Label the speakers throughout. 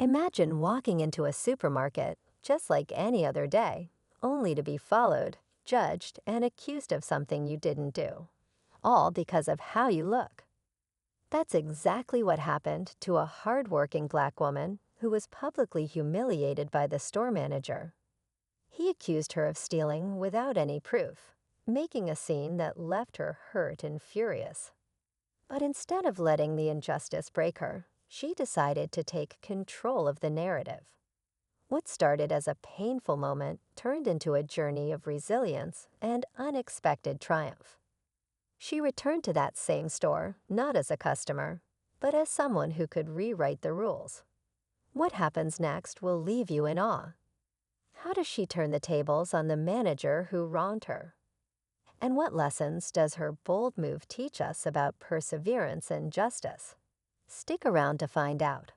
Speaker 1: Imagine walking into a supermarket just like any other day, only to be followed, judged, and accused of something you didn't do, all because of how you look. That's exactly what happened to a hardworking black woman who was publicly humiliated by the store manager. He accused her of stealing without any proof, making a scene that left her hurt and furious. But instead of letting the injustice break her, she decided to take control of the narrative. What started as a painful moment turned into a journey of resilience and unexpected triumph. She returned to that same store, not as a customer, but as someone who could rewrite the rules. What happens next will leave you in awe. How does she turn the tables on the manager who wronged her? And what lessons does her bold move teach us about perseverance and justice? Stick around to find out.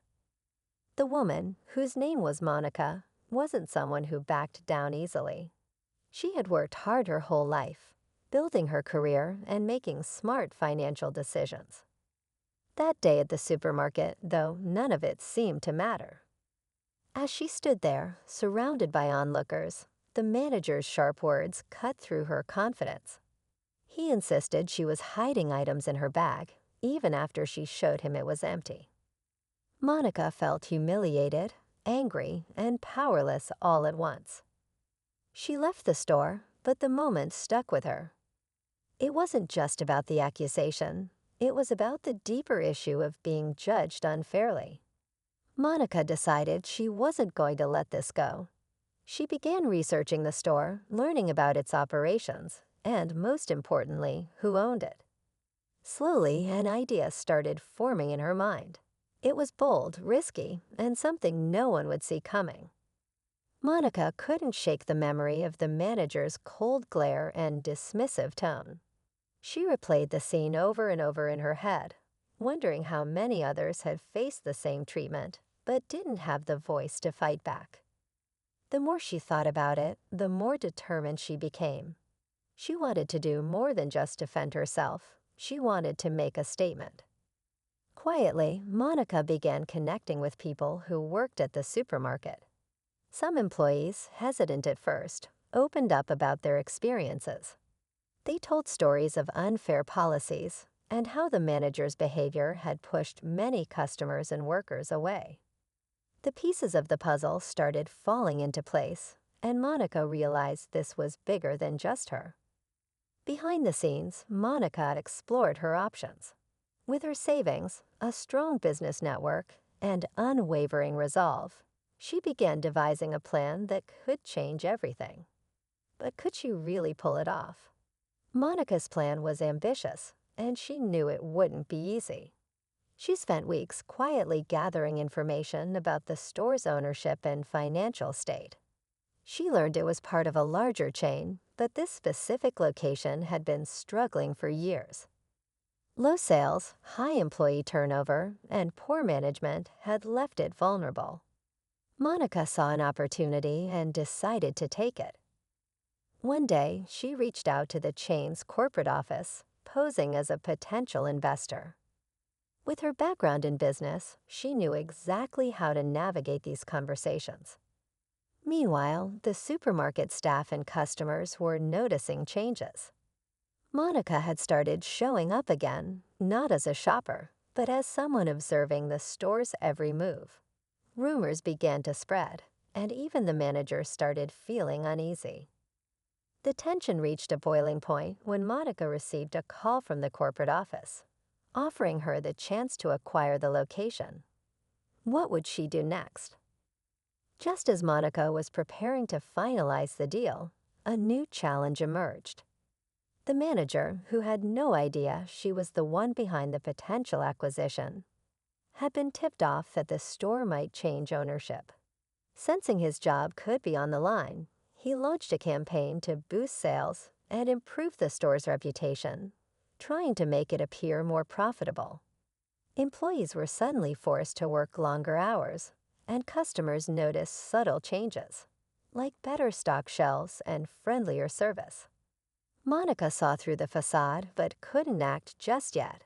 Speaker 1: The woman, whose name was Monica, wasn't someone who backed down easily. She had worked hard her whole life, building her career and making smart financial decisions. That day at the supermarket, though, none of it seemed to matter. As she stood there, surrounded by onlookers, the manager's sharp words cut through her confidence. He insisted she was hiding items in her bag, even after she showed him it was empty. Monica felt humiliated, angry, and powerless all at once. She left the store, but the moment stuck with her. It wasn't just about the accusation. It was about the deeper issue of being judged unfairly. Monica decided she wasn't going to let this go. She began researching the store, learning about its operations, and most importantly, who owned it. Slowly, an idea started forming in her mind. It was bold, risky, and something no one would see coming. Monica couldn't shake the memory of the manager's cold glare and dismissive tone. She replayed the scene over and over in her head, wondering how many others had faced the same treatment but didn't have the voice to fight back. The more she thought about it, the more determined she became. She wanted to do more than just defend herself. She wanted to make a statement. Quietly, Monica began connecting with people who worked at the supermarket. Some employees, hesitant at first, opened up about their experiences. They told stories of unfair policies and how the manager's behavior had pushed many customers and workers away. The pieces of the puzzle started falling into place, and Monica realized this was bigger than just her. Behind the scenes, Monica explored her options. With her savings, a strong business network, and unwavering resolve, she began devising a plan that could change everything. But could she really pull it off? Monica's plan was ambitious, and she knew it wouldn't be easy. She spent weeks quietly gathering information about the store's ownership and financial state. She learned it was part of a larger chain, but this specific location had been struggling for years. Low sales, high employee turnover, and poor management had left it vulnerable. Monica saw an opportunity and decided to take it. One day, she reached out to the chain's corporate office, posing as a potential investor. With her background in business, she knew exactly how to navigate these conversations. Meanwhile, the supermarket staff and customers were noticing changes. Monica had started showing up again, not as a shopper, but as someone observing the store's every move. Rumors began to spread, and even the manager started feeling uneasy. The tension reached a boiling point when Monica received a call from the corporate office, offering her the chance to acquire the location. What would she do next? Just as Monica was preparing to finalize the deal, a new challenge emerged. The manager, who had no idea she was the one behind the potential acquisition, had been tipped off that the store might change ownership. Sensing his job could be on the line, he launched a campaign to boost sales and improve the store's reputation, trying to make it appear more profitable. Employees were suddenly forced to work longer hours, and customers noticed subtle changes, like better stocked shelves and friendlier service. Monica saw through the facade but couldn't act just yet.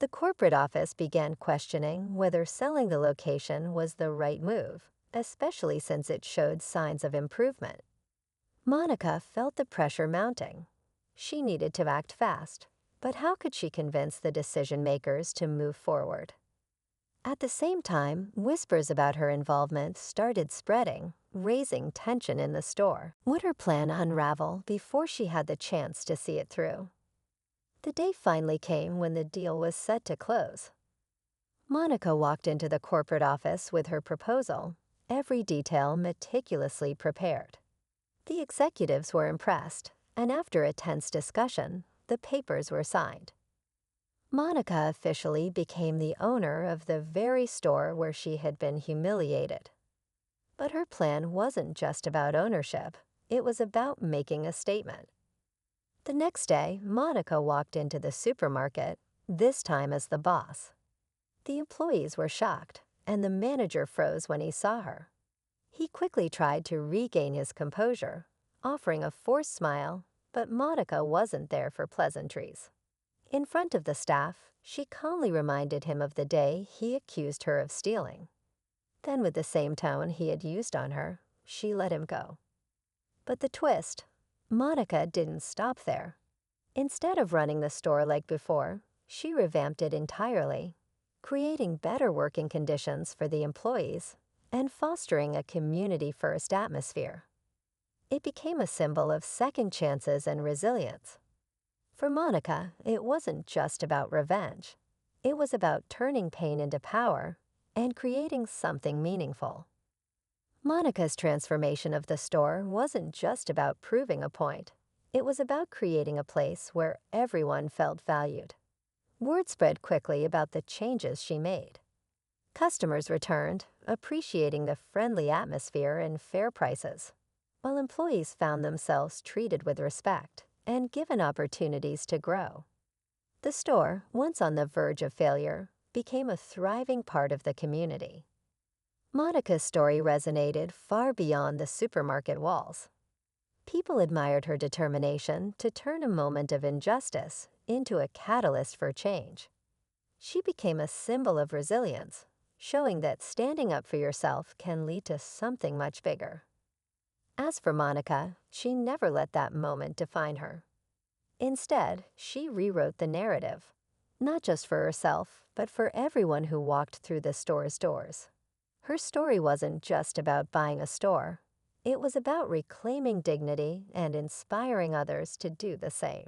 Speaker 1: The corporate office began questioning whether selling the location was the right move, especially since it showed signs of improvement. Monica felt the pressure mounting. She needed to act fast, but how could she convince the decision makers to move forward? At the same time, whispers about her involvement started spreading, raising tension in the store. Would her plan unravel before she had the chance to see it through? The day finally came when the deal was set to close. Monica walked into the corporate office with her proposal, every detail meticulously prepared. The executives were impressed, and after a tense discussion, the papers were signed. Monica officially became the owner of the very store where she had been humiliated. But her plan wasn't just about ownership, it was about making a statement. The next day, Monica walked into the supermarket, this time as the boss. The employees were shocked, and the manager froze when he saw her. He quickly tried to regain his composure, offering a forced smile, but Monica wasn't there for pleasantries. In front of the staff, she calmly reminded him of the day he accused her of stealing. Then, with the same tone he had used on her, she let him go. But the twist, Monica didn't stop there. Instead of running the store like before, she revamped it entirely, creating better working conditions for the employees and fostering a community-first atmosphere. It became a symbol of second chances and resilience. For Monica, it wasn't just about revenge. It was about turning pain into power and creating something meaningful. Monica's transformation of the store wasn't just about proving a point. It was about creating a place where everyone felt valued. Word spread quickly about the changes she made. Customers returned, appreciating the friendly atmosphere and fair prices, while employees found themselves treated with respect and given opportunities to grow. The store, once on the verge of failure, became a thriving part of the community. Monica's story resonated far beyond the supermarket walls. People admired her determination to turn a moment of injustice into a catalyst for change. She became a symbol of resilience, showing that standing up for yourself can lead to something much bigger. As for Monica, she never let that moment define her. Instead, she rewrote the narrative, not just for herself, but for everyone who walked through the store's doors. Her story wasn't just about buying a store. It was about reclaiming dignity and inspiring others to do the same.